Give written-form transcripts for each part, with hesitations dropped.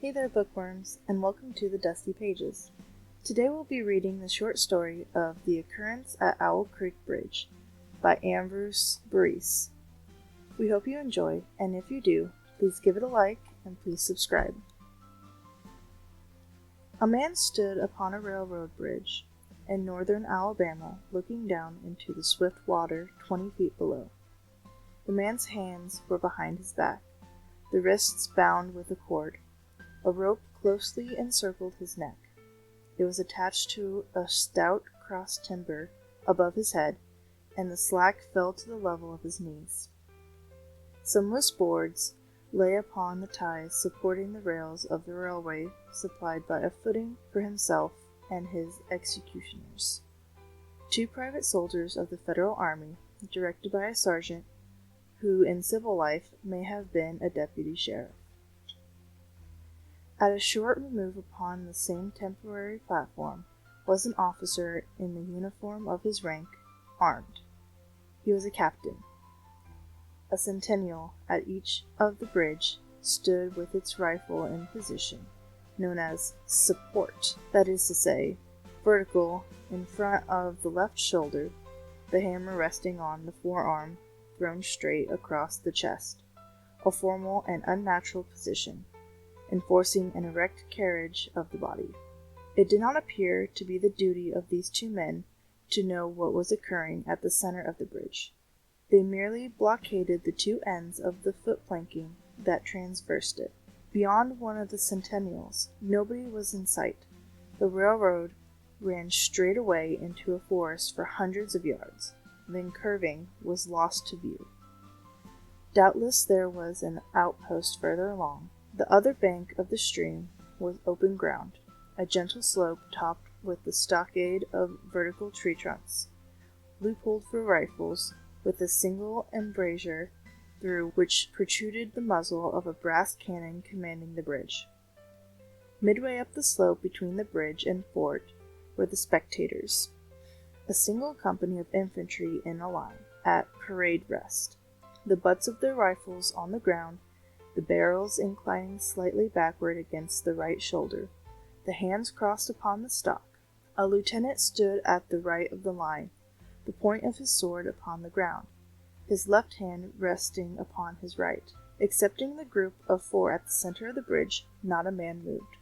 Hey there, bookworms, and welcome to the Dusty Pages. Today we'll be reading the short story of The Occurrence at Owl Creek Bridge by Ambrose Bierce. We hope you enjoy, and if you do, please give it a like and please subscribe. A man stood upon a railroad bridge in northern Alabama looking down into the swift water 20 feet below. The man's hands were behind his back, the wrists bound with a cord. A rope closely encircled his neck. It was attached to a stout cross timber above his head, and the slack fell to the level of his knees. Some loose boards lay upon the ties supporting the rails of the railway, supplied by a footing for himself and his executioners. 2 private soldiers of the Federal Army, directed by a sergeant, who in civil life may have been a deputy sheriff. At a short remove upon the same temporary platform was an officer in the uniform of his rank, armed. He was a captain. A sentinel at each of the bridge stood with its rifle in position, known as support, that is to say, vertical in front of the left shoulder, the hammer resting on the forearm thrown straight across the chest, a formal and unnatural position, enforcing an erect carriage of the body. It did not appear to be the duty of these 2 men to know what was occurring at the center of the bridge. They merely blockaded the 2 ends of the foot planking that traversed it. Beyond one of the sentinels, nobody was in sight. The railroad ran straight away into a forest for hundreds of yards, then curving was lost to view. Doubtless there was an outpost further along. The other bank of the stream was open ground, a gentle slope topped with the stockade of vertical tree trunks, loopholed for rifles, with a single embrasure through which protruded the muzzle of a brass cannon commanding the bridge. Midway up the slope between the bridge and fort were the spectators, a single company of infantry in a line, at parade rest, the butts of their rifles on the ground, the barrels inclining slightly backward against the right shoulder, the hands crossed upon the stock. A lieutenant stood at the right of the line, the point of his sword upon the ground, his left hand resting upon his right. Excepting the group of 4 at the center of the bridge, not a man moved.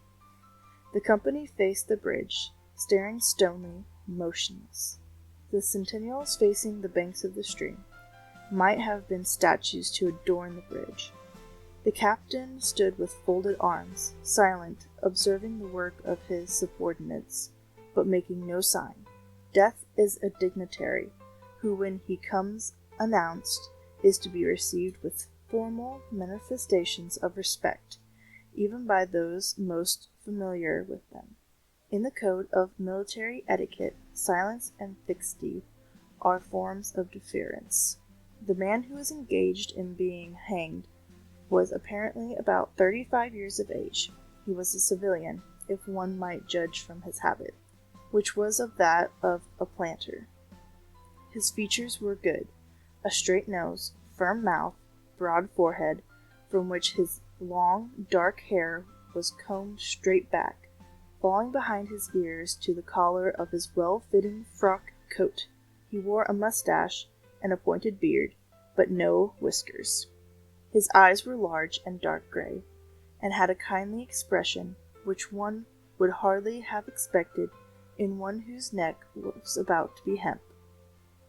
The company faced the bridge, staring stonily, motionless. The sentinels facing the banks of the stream might have been statues to adorn the bridge. The captain stood with folded arms, silent, observing the work of his subordinates, but making no sign. Death is a dignitary, who when he comes announced is to be received with formal manifestations of respect, even by those most familiar with them. In the code of military etiquette, silence and fixity are forms of deference. The man who was engaged in being hanged was apparently about 35 years of age. He was a civilian, if one might judge from his habit, which was of that of a planter. His features were good, a straight nose, firm mouth, broad forehead, from which his long, dark hair was combed straight back, falling behind his ears to the collar of his well-fitting frock coat. He wore a mustache and a pointed beard, but no whiskers. His eyes were large and dark gray, and had a kindly expression which one would hardly have expected in one whose neck was about to be hemp.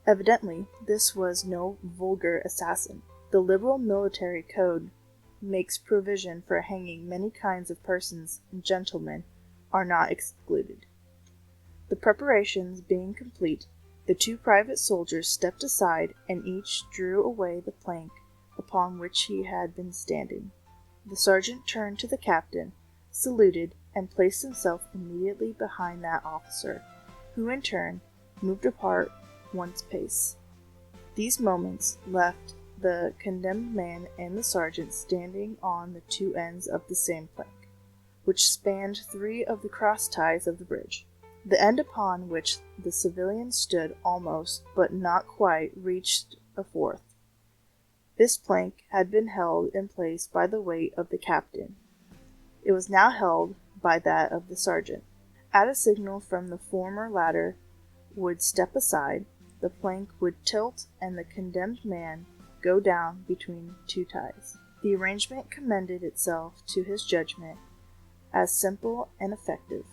Evidently, this was no vulgar assassin. The liberal military code makes provision for hanging many kinds of persons, and gentlemen are not excluded. The preparations being complete, the 2 private soldiers stepped aside, and each drew away the plank upon which he had been standing. The sergeant turned to the captain, saluted, and placed himself immediately behind that officer, who in turn moved apart 1 pace. These moments left the condemned man and the sergeant standing on the 2 ends of the same plank, which spanned 3 of the cross ties of the bridge. The end upon which the civilian stood almost, but not quite, reached a 4th. This plank had been held in place by the weight of the captain. It was now held by that of the sergeant. At a signal from the former latter would step aside, the plank would tilt and the condemned man go down between two ties. The arrangement commended itself to his judgment as simple and effective.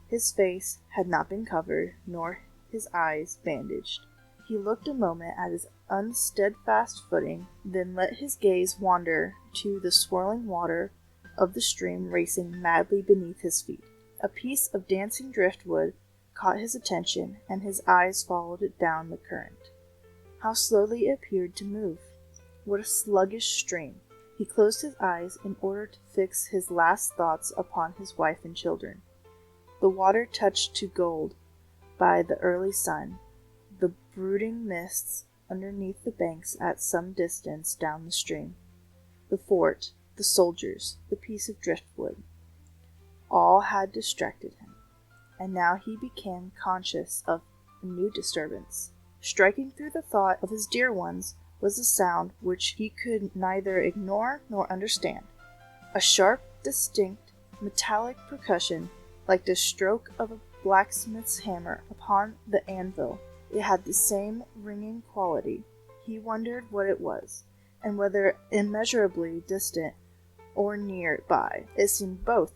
His face had not been covered, nor his eyes bandaged. He looked a moment at his unsteadfast footing, then let his gaze wander to the swirling water of the stream racing madly beneath his feet. A piece of dancing driftwood caught his attention, and his eyes followed it down the current. How slowly it appeared to move! What a sluggish stream! He closed his eyes in order to fix his last thoughts upon his wife and children. The water touched to gold by the early sun, the brooding mists underneath the banks at some distance down the stream, the fort, the soldiers, the piece of driftwood, all had distracted him, and now he became conscious of a new disturbance. Striking through the thought of his dear ones was a sound which he could neither ignore nor understand, a sharp, distinct, metallic percussion, like the stroke of a blacksmith's hammer upon the anvil. It had the same ringing quality. He wondered what it was, and whether immeasurably distant or near by. It seemed both.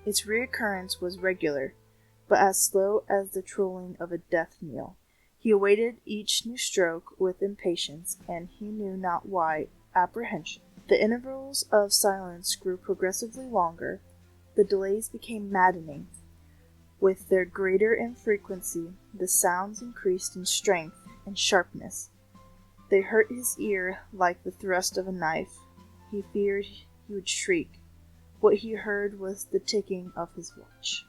Its reoccurrence was regular, but as slow as the tolling of a death knell. He awaited each new stroke with impatience, and he knew not why apprehension. The intervals of silence grew progressively longer. The delays became maddening. With their greater infrequency, the sounds increased in strength and sharpness. They hurt his ear like the thrust of a knife. He feared he would shriek. What he heard was the ticking of his watch.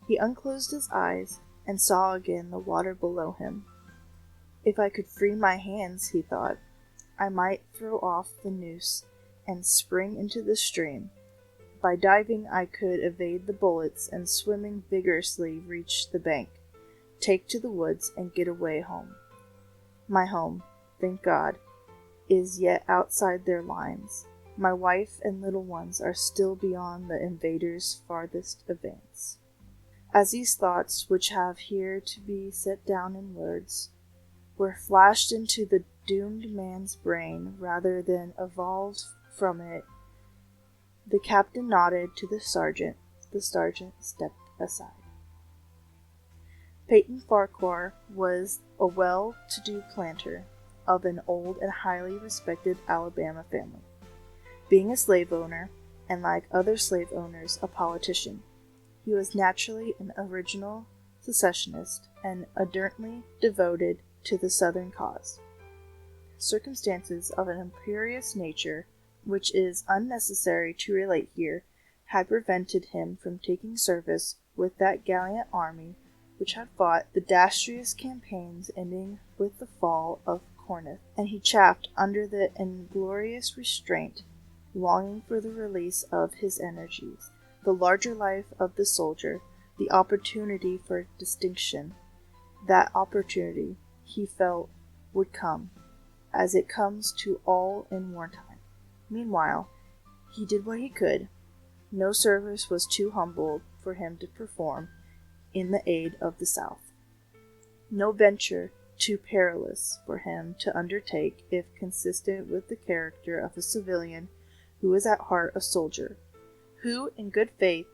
He unclosed his eyes and saw again the water below him. If I could free my hands, he thought, I might throw off the noose and spring into the stream. By diving I could evade the bullets, and swimming vigorously reach the bank, take to the woods, and get away home. My home, thank God, is yet outside their lines. My wife and little ones are still beyond the invaders' farthest advance. As these thoughts, which have here to be set down in words, were flashed into the doomed man's brain rather than evolved from it, the captain nodded to the sergeant. The sergeant stepped aside. Peyton Farquhar was a well-to-do planter of an old and highly respected Alabama family, being a slave owner, and like other slave owners, a politician. He was naturally an original secessionist and ardently devoted to the Southern cause. Circumstances of an imperious nature, which is unnecessary to relate here, had prevented him from taking service with that gallant army which had fought the dastardous campaigns ending with the fall of Corinth, and he chafed under the inglorious restraint, longing for the release of his energies, the larger life of the soldier, the opportunity for distinction. That opportunity, he felt, would come, as it comes to all in wartime. Meanwhile, he did what he could. No service was too humble for him to perform in the aid of the South. No venture too perilous for him to undertake if consistent with the character of a civilian who is at heart a soldier, who, in good faith,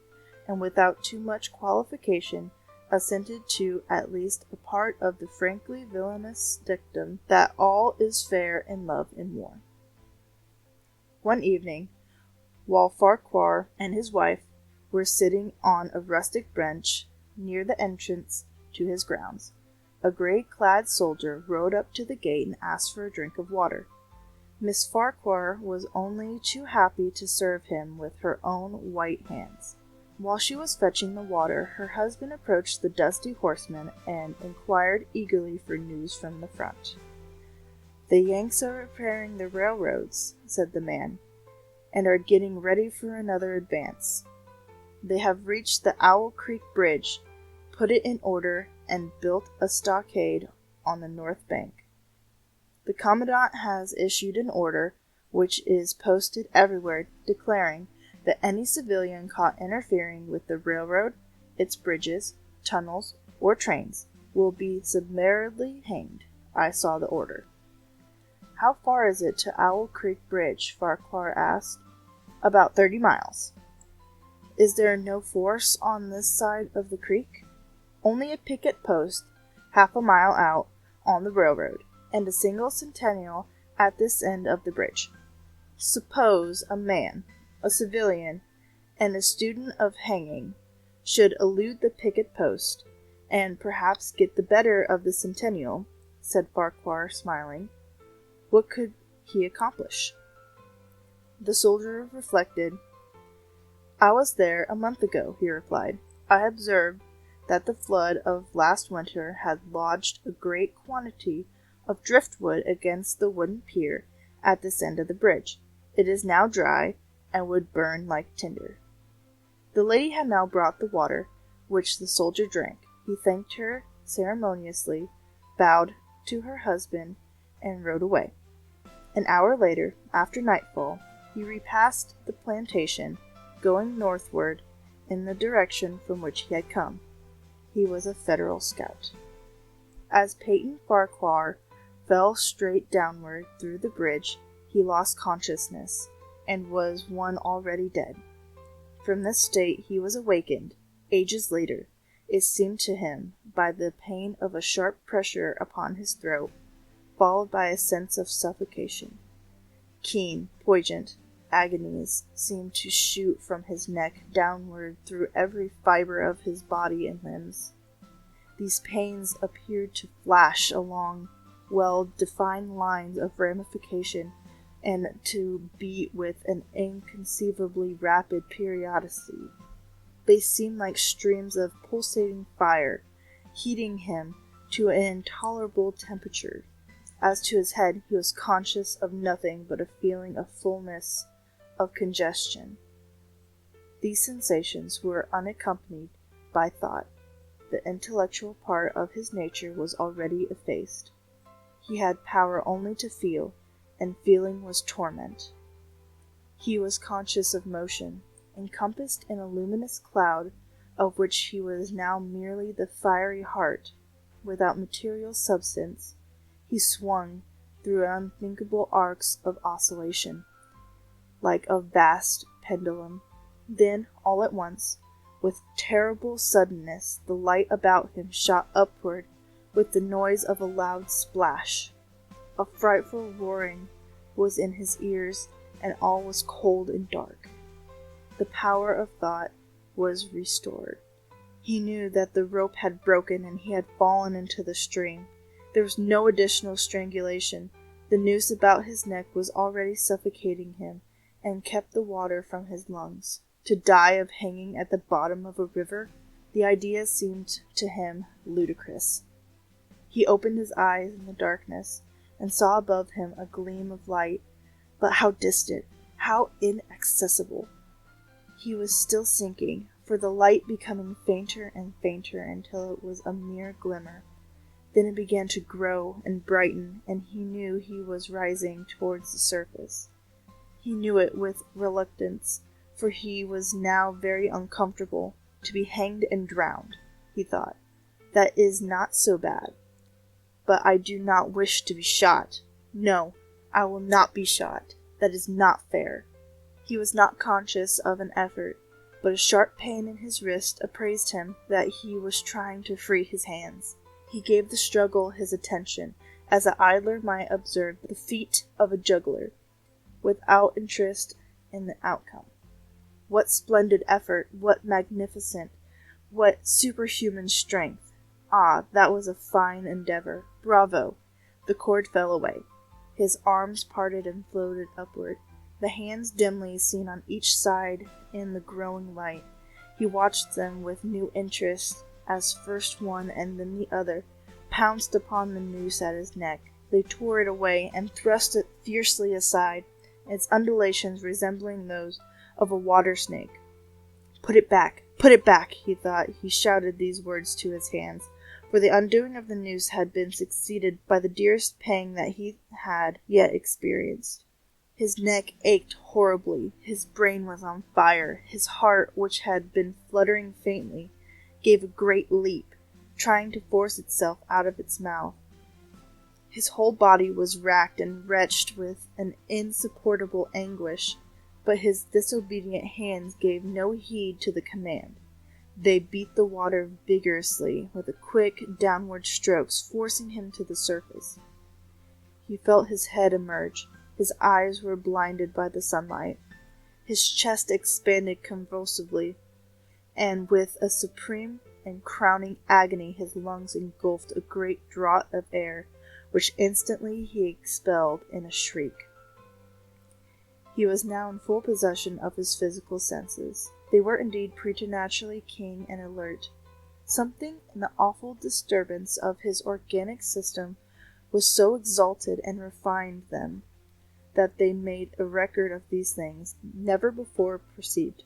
and without too much qualification, assented to at least a part of the frankly villainous dictum that all is fair in love and war. One evening, while Farquhar and his wife were sitting on a rustic bench near the entrance to his grounds, a grey-clad soldier rode up to the gate and asked for a drink of water. Miss Farquhar was only too happy to serve him with her own white hands. While she was fetching the water, her husband approached the dusty horseman and inquired eagerly for news from the front. "The Yanks are repairing the railroads," said the man, "and are getting ready for another advance. They have reached the Owl Creek Bridge, put it in order, and built a stockade on the north bank. The commandant has issued an order, which is posted everywhere, declaring that any civilian caught interfering with the railroad, its bridges, tunnels, or trains will be summarily hanged. I saw the order. How far is it to Owl Creek Bridge? Farquhar asked. About 30 miles. Is there no force on this side of the creek? Only a picket post half a mile out on the railroad, and a single sentinel at this end of the bridge. Suppose a man, a civilian, and a student of hanging should elude the picket post, and perhaps get the better of the sentinel, said Farquhar, smiling. What could he accomplish? The soldier reflected. I was there a month ago, he replied. I observed that the flood of last winter had lodged a great quantity of driftwood against the wooden pier at this end of the bridge. It is now dry, and would burn like tinder. The lady had now brought the water, which the soldier drank. He thanked her ceremoniously, bowed to her husband, and rode away. An hour later, after nightfall, he repassed the plantation, going northward in the direction from which he had come. He was a Federal scout. As Peyton Farquhar fell straight downward through the bridge, he lost consciousness, and was one already dead. From this state he was awakened, ages later, it seemed to him, by the pain of a sharp pressure upon his throat, followed by a sense of suffocation. Keen, poignant agonies seemed to shoot from his neck downward through every fibre of his body and limbs. These pains appeared to flash along well-defined lines of ramification, and to beat with an inconceivably rapid periodicity. They seemed like streams of pulsating fire, heating him to an intolerable temperature. As to his head, he was conscious of nothing but a feeling of fullness, of congestion. These sensations were unaccompanied by thought. The intellectual part of his nature was already effaced. He had power only to feel, and feeling was torment. He was conscious of motion, encompassed in a luminous cloud, of which he was now merely the fiery heart, without material substance. He swung through unthinkable arcs of oscillation, like a vast pendulum. Then, all at once, with terrible suddenness, the light about him shot upward with the noise of a loud splash. A frightful roaring was in his ears, and all was cold and dark. The power of thought was restored. He knew that the rope had broken, and he had fallen into the stream. There was no additional strangulation. The noose about his neck was already suffocating him, and kept the water from his lungs. To die of hanging at the bottom of a river, the idea seemed to him ludicrous. He opened his eyes in the darkness, and saw above him a gleam of light, but how distant, how inaccessible. He was still sinking, for the light becoming fainter and fainter until it was a mere glimmer. Then it began to grow and brighten, and he knew he was rising towards the surface. He knew it with reluctance, for he was now very uncomfortable. To be hanged and drowned, he thought. That is not so bad. But I do not wish to be shot. No, I will not be shot. That is not fair. He was not conscious of an effort, but a sharp pain in his wrist apprised him that he was trying to free his hands. He gave the struggle his attention, as an idler might observe the feat of a juggler, without interest in the outcome. What splendid effort, what magnificent, what superhuman strength! Ah, that was a fine endeavor. Bravo! The cord fell away. His arms parted and floated upward, the hands dimly seen on each side in the growing light. He watched them with new interest, as first one and then the other pounced upon the noose at his neck. They tore it away and thrust it fiercely aside, its undulations resembling those of a water snake. Put it back, he thought. He shouted these words to his hands, for the undoing of the noose had been succeeded by the dearest pang that he had yet experienced. His neck ached horribly, his brain was on fire, his heart, which had been fluttering faintly, gave a great leap, trying to force itself out of its mouth. His whole body was racked and wrenched with an insupportable anguish, but his disobedient hands gave no heed to the command. They beat the water vigorously with quick downward strokes, forcing him to the surface. He felt his head emerge. His eyes were blinded by the sunlight. His chest expanded convulsively, and with a supreme and crowning agony his lungs engulfed a great draught of air, which instantly he expelled in a shriek. He was now in full possession of his physical senses. They were indeed preternaturally keen and alert. Something in the awful disturbance of his organic system was so exalted and refined them that they made a record of these things never before perceived.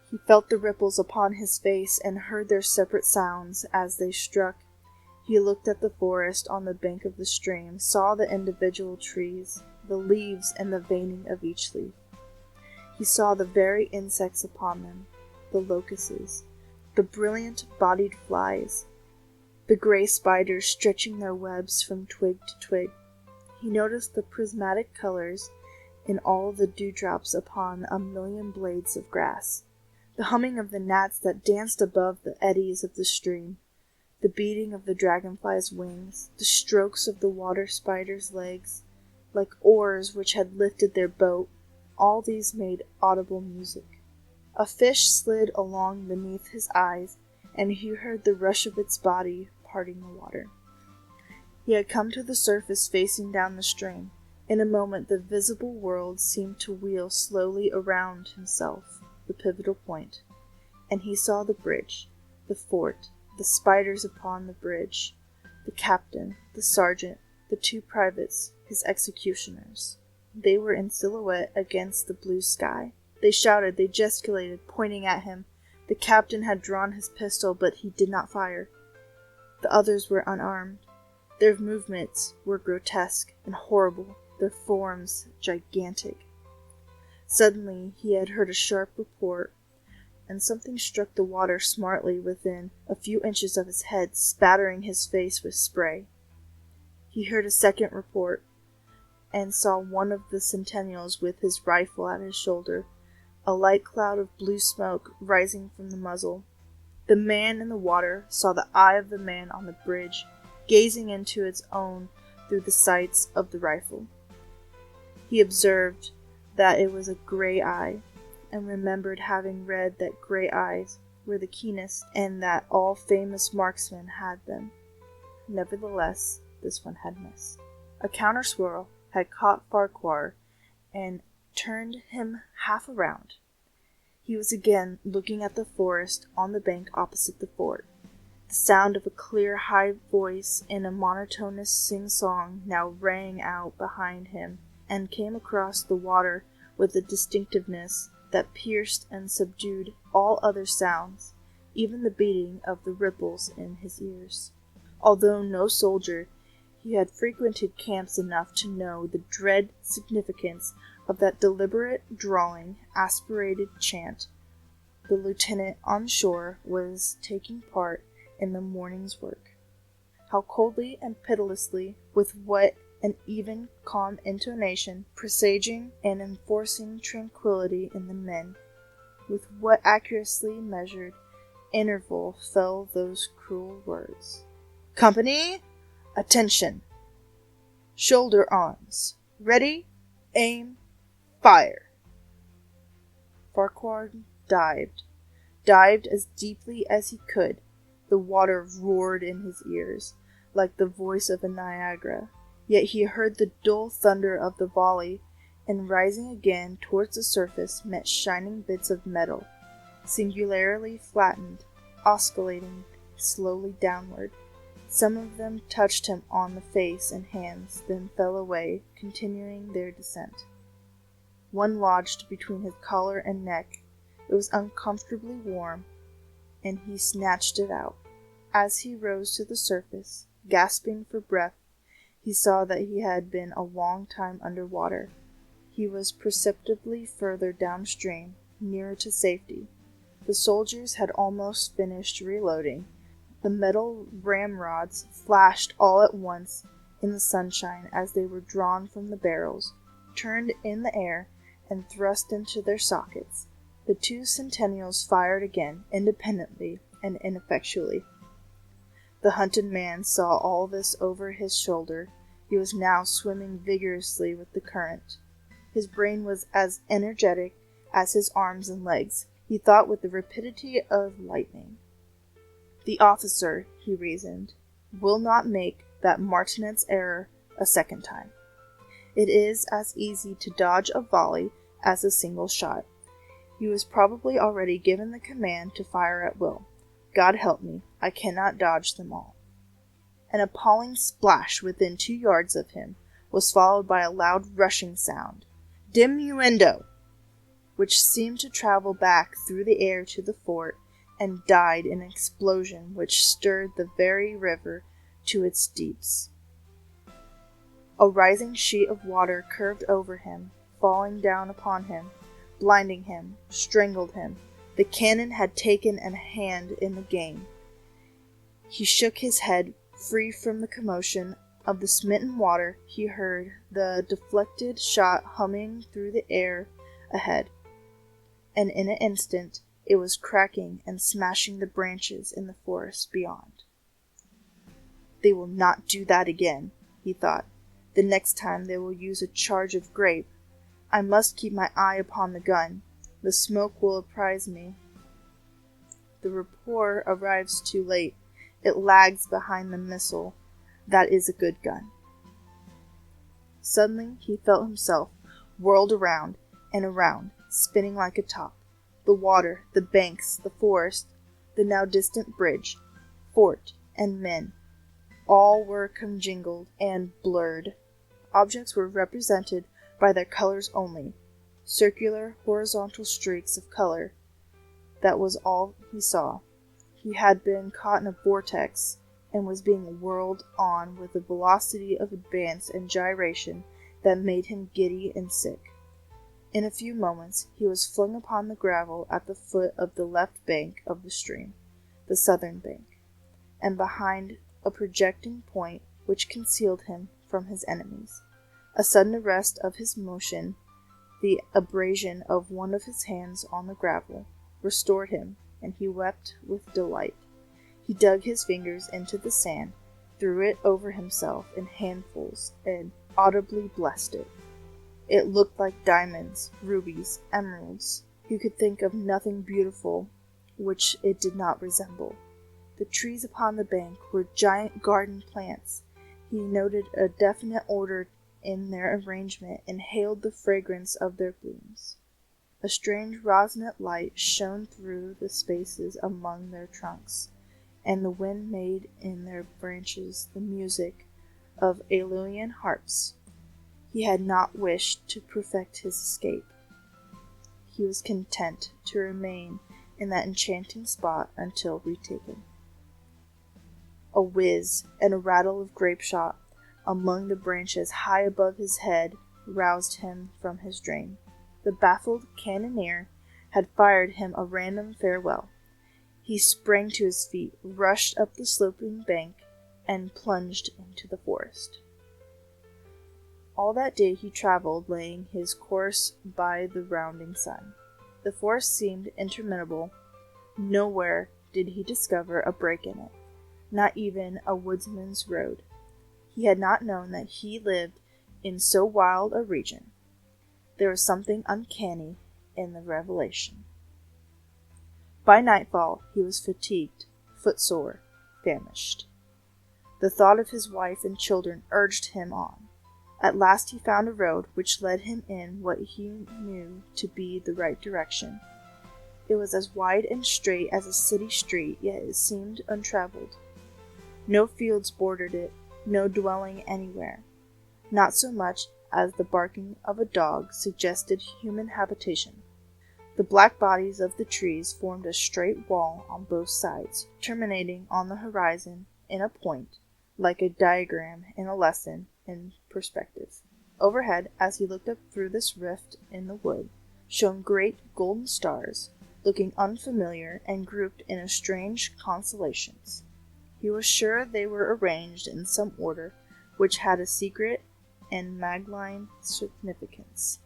He felt the ripples upon his face and heard their separate sounds as they struck. He looked at the forest on the bank of the stream, saw the individual trees, the leaves and the veining of each leaf. He saw the very insects upon them, the locusts, the brilliant-bodied flies, the gray spiders stretching their webs from twig to twig. He noticed the prismatic colors in all the dewdrops upon a million blades of grass, the humming of the gnats that danced above the eddies of the stream, the beating of the dragonfly's wings, the strokes of the water spider's legs, like oars which had lifted their boat. All these made audible music. A fish slid along beneath his eyes, and he heard the rush of its body parting the water. He had come to the surface facing down the stream. In a moment the visible world seemed to wheel slowly around himself, the pivotal point, and he saw the bridge, the fort, the spiders upon the bridge, the captain, the sergeant, the two privates, his executioners. They were in silhouette against the blue sky. They shouted, they gesticulated, pointing at him. The captain had drawn his pistol, but he did not fire. The others were unarmed. Their movements were grotesque and horrible, their forms gigantic. Suddenly he had heard a sharp report, and something struck the water smartly within a few inches of his head, spattering his face with spray. He heard a second report, and saw one of the sentinels with his rifle at his shoulder, a light cloud of blue smoke rising from the muzzle. The man in the water saw the eye of the man on the bridge, gazing into its own through the sights of the rifle. He observed that it was a gray eye, and remembered having read that gray eyes were the keenest, and that all famous marksmen had them. Nevertheless, this one had missed. A counter-swirl had caught Farquhar and turned him half around. He was again looking at the forest on the bank opposite the fort. The sound of a clear, high voice in a monotonous sing-song now rang out behind him and came across the water with a distinctiveness that pierced and subdued all other sounds, even the beating of the ripples in his ears. Although no soldier, he had frequented camps enough to know the dread significance of that deliberate, drawling, aspirated chant. The lieutenant on shore was taking part in the morning's work. How coldly and pitilessly, with what an even, calm intonation, presaging and enforcing tranquillity in the men, with what accurately measured interval fell those cruel words. "Company! Attention! Shoulder arms! Ready! Aim! Fire!" Farquhar dived as deeply as he could. The water roared in his ears, like the voice of a Niagara. Yet he heard the dull thunder of the volley, and rising again towards the surface met shining bits of metal, singularly flattened, oscillating slowly downward. Some of them touched him on the face and hands, then fell away, continuing their descent. One lodged between his collar and neck. It was uncomfortably warm, and he snatched it out. As he rose to the surface, gasping for breath, he saw that he had been a long time under water. he was perceptibly further downstream, nearer to safety. The soldiers had almost finished reloading. The metal ramrods flashed all at once in the sunshine as they were drawn from the barrels, turned in the air, and thrust into their sockets. The two Centennials fired again, independently and ineffectually. The hunted man saw all this over his shoulder. He was now swimming vigorously with the current. His brain was as energetic as his arms and legs. He thought with the rapidity of lightning. The officer, he reasoned, will not make that martinet's error a second time. It is as easy to dodge a volley as a single shot. He was probably already given the command to fire at will. God help me, I cannot dodge them all. An appalling splash within 2 yards of him was followed by a loud rushing sound, diminuendo, which seemed to travel back through the air to the fort and died in an explosion which stirred the very river to its deeps. A rising sheet of water curved over him, falling down upon him, blinding him, strangled him. The cannon had taken a hand in the game. He shook his head free from the commotion of the smitten water. He heard the deflected shot humming through the air ahead, and in an instant it was cracking and smashing the branches in the forest beyond. They will not do that again, he thought. The next time they will use a charge of grape. I must keep my eye upon the gun. The smoke will apprise me. The report arrives too late. It lags behind the missile. That is a good gun. Suddenly he felt himself whirled around and around, spinning like a top. The water, the banks, the forest, the now distant bridge, fort, and men, all were congealed and blurred. Objects were represented by their colors only, circular, horizontal streaks of color. That was all he saw. He had been caught in a vortex and was being whirled on with a velocity of advance and gyration that made him giddy and sick. In a few moments he was flung upon the gravel at the foot of the left bank of the stream, the southern bank, and behind a projecting point which concealed him from his enemies. A sudden arrest of his motion, the abrasion of one of his hands on the gravel, restored him, and he wept with delight. He dug his fingers into the sand, threw it over himself in handfuls, and audibly blessed it. It looked like diamonds, rubies, emeralds. He could think of nothing beautiful which it did not resemble. The trees upon the bank were giant garden plants. He noted a definite order in their arrangement, and inhaled the fragrance of their blooms. A strange rosinate light shone through the spaces among their trunks, and the wind made in their branches the music of Aeolian harps. He had not wished to perfect his escape. He was content to remain in that enchanting spot until retaken. A whiz and a rattle of grape shot among the branches high above his head roused him from his dream. The baffled cannoneer had fired him a random farewell. He sprang to his feet, rushed up the sloping bank, and plunged into the forest. All that day he traveled, laying his course by the rounding sun. The forest seemed interminable. Nowhere did he discover a break in it, not even a woodsman's road. He had not known that he lived in so wild a region. There was something uncanny in the revelation. By nightfall he was fatigued, footsore, famished. The thought of his wife and children urged him on. At last he found a road which led him in what he knew to be the right direction. It was as wide and straight as a city street, yet it seemed untraveled. No fields bordered it, no dwelling anywhere. Not so much as the barking of a dog suggested human habitation. The black bodies of the trees formed a straight wall on both sides, terminating on the horizon in a point, like a diagram in a lesson in perspective. Overhead, as he looked up through this rift in the wood, shone great golden stars, looking unfamiliar and grouped in strange constellations. He was sure they were arranged in some order which had a secret and malign significance.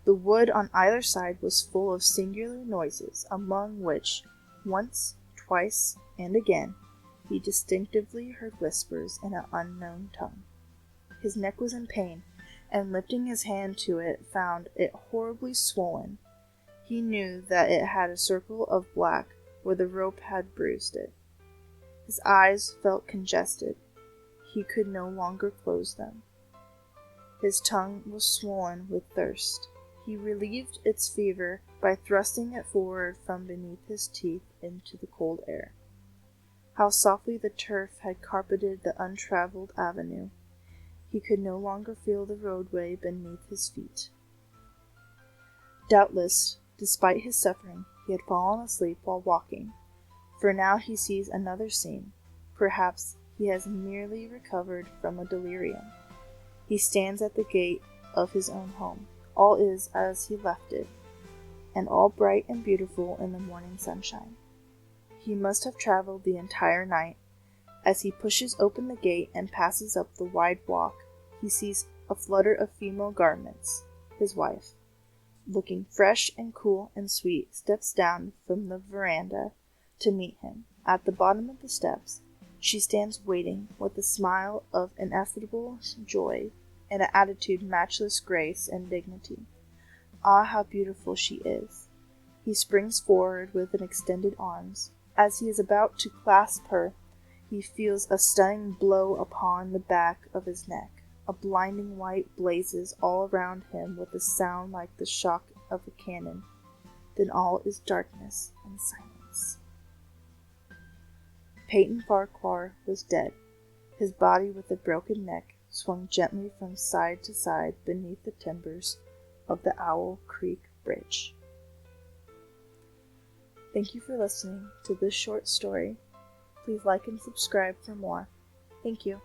The wood on either side was full of singular noises, among which, once, twice, and again, he distinctly heard whispers in an unknown tongue. His neck was in pain, and lifting his hand to it, found it horribly swollen. He knew that it had a circle of black where the rope had bruised it. His eyes felt congested. He could no longer close them. His tongue was swollen with thirst. He relieved its fever by thrusting it forward from beneath his teeth into the cold air. How softly the turf had carpeted the untraveled avenue. He could no longer feel the roadway beneath his feet. Doubtless, despite his suffering, he had fallen asleep while walking, for now he sees another scene. Perhaps he has merely recovered from a delirium. He stands at the gate of his own home. All is as he left it, and all bright and beautiful in the morning sunshine. He must have traveled the entire night. As he pushes open the gate and passes up the wide walk, he sees a flutter of female garments. His wife, looking fresh and cool and sweet, steps down from the veranda to meet him. At the bottom of the steps, she stands waiting with a smile of ineffable joy and an attitude matchless grace and dignity. Ah, how beautiful she is! He springs forward with an extended arms. As he is about to clasp her, he feels a stunning blow upon the back of his neck. A blinding light blazes all around him with a sound like the shock of a cannon. Then all is darkness and silence. Peyton Farquhar was dead. His body with a broken neck swung gently from side to side beneath the timbers of the Owl Creek Bridge. Thank you for listening to this short story. Please like and subscribe for more. Thank you.